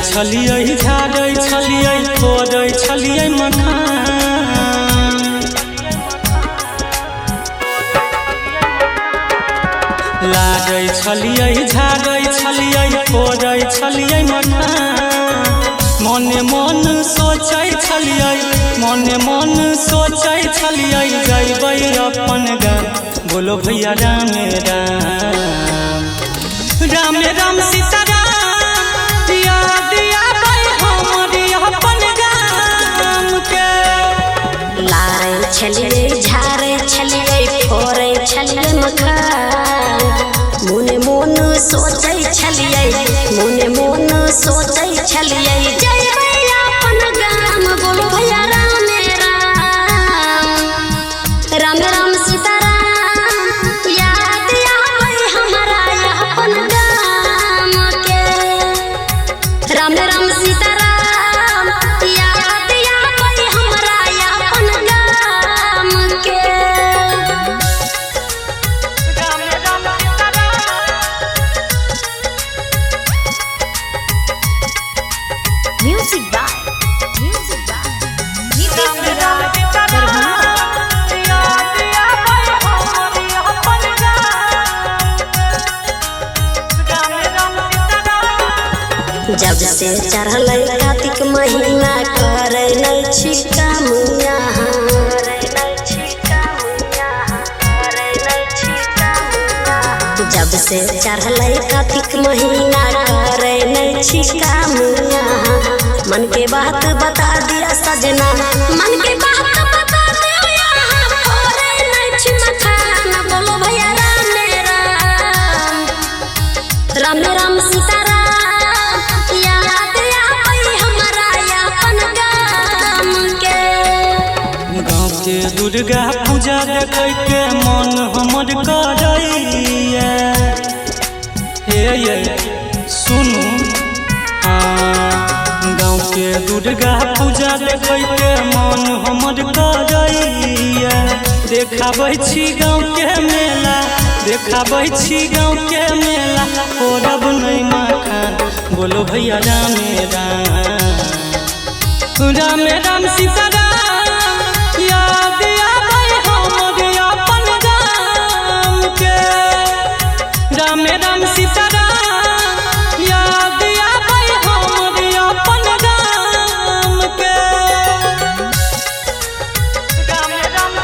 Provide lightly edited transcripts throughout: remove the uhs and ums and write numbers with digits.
छलियै झाड़ै छलियै फोड़ै छलियै मखान लाजै छलियै झाड़ै छलियै फोड़ै छलियै मखान मने मन सोचै छलियै मने मन सोचै छलियै जइबै अपन गाम बोलो भैया राम राम राम राम सीताराम याद आबै हमर अपन गाम के लारै छलियै झाड़ै छलियै फोड़ै छलियै मखान मोने मोन सोचै छलियै मोने मोन सोचै छलियै जइबै अपन गाम बोलो भैया राम राम राम राम सीताराम याद आबै हमरा अपन गाम के राम राम सीताराम याद आबै हमरा अपन गाम के Music by जब से चढ़ल कार्तिक महीना करे नहीं छी काम जब से चढ़ल कार्तिक महीना करे नहीं छी काम मन के बात बता दिया सजना मन के बात बता दिया फोड़े नहीं छी मखान बोलो भैया राम राम राम राम सीताराम याद आबै हमरा अपन गाम के गाँव के दुर्गा पूजा देखै के मन हमर करैया हे ये सुनू गाँव के दुर्गा पूजा देखै के मन हमर करैया देखाबै छी गाँव के मेला देखाबै छी गाँव के मेला फोड़ब नहीं मखान बोलो भैया राम राम राम सीताराम याद आबै हमर अपन गाम के राम राम सीताराम याद आबै हमर अपन गाम के राम राम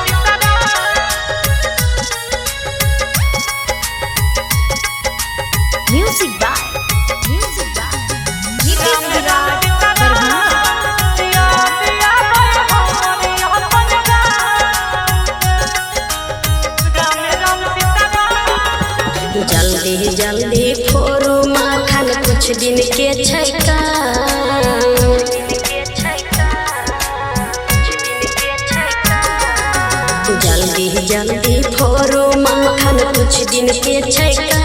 Music by जल्दी जल्दी फोड़ू मखान कुछ दिन के छैका जल्दी जल्दी फोड़ू मखान कुछ दिन के छैका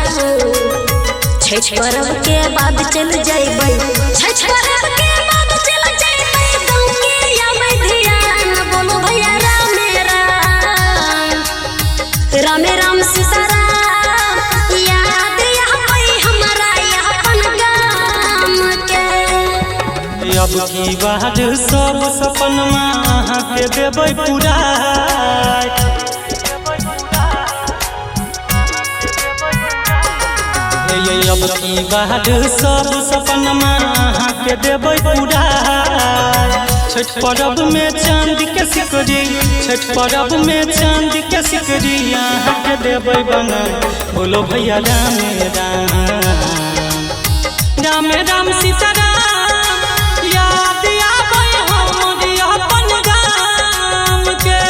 छठ पर्व के बाद चल जइबै छठ पर्व के बाद चल जइबै गाँव के आबै ध्यान बोलो भैया राम राम राम सीताराम याद आबै हमरा अपन गाम के अब की बात सब सपनमा अहाँ के देबै पुराय अब की बात सब सपनमा अहाँ के देबै पुराय छठ पर्व में चांद के सिकरी छठ पर्व में चांद के सिकरी अहाँ के देबै बना बोलो भैया राम राम राम सीताराम याद आबै हमर अपन गाम के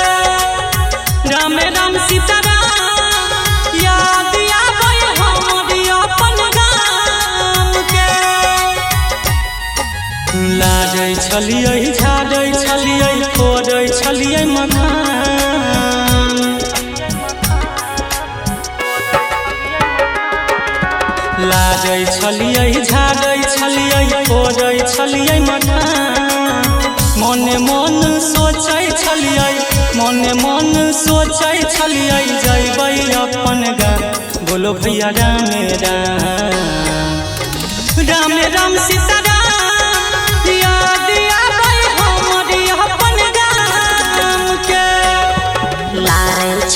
राम राम सीताराम याद आबै हमर अपन गाम के लाजै छलियै झाड़ै छलियै फोड़ै छलियै मखान लाजै छलियै झाड़ै छलियै फोड़ै छलियै मखान मने मन सोचै छलियै मने मन सोचै छलियै जइबै अपन गाम बोलो भैया राम राम राम राम सीताराम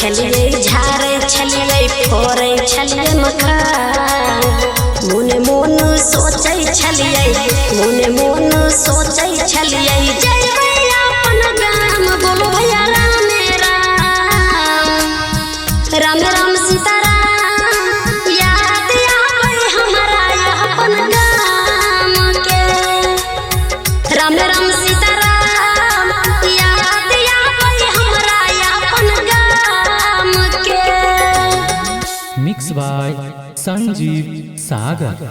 छलिए झारे छलिए फोरे छलिए मखान मोने मोन सोचै छलिए मोने मोन सोचै छलिए जइबै अपन गाम बोलो भैया राम राम राम सीताराम याद आबै हमरा अपन गाम के राम राम सीताराम याद आबै हमरा अपन गाम के। Mix by Sanjeev Sagar.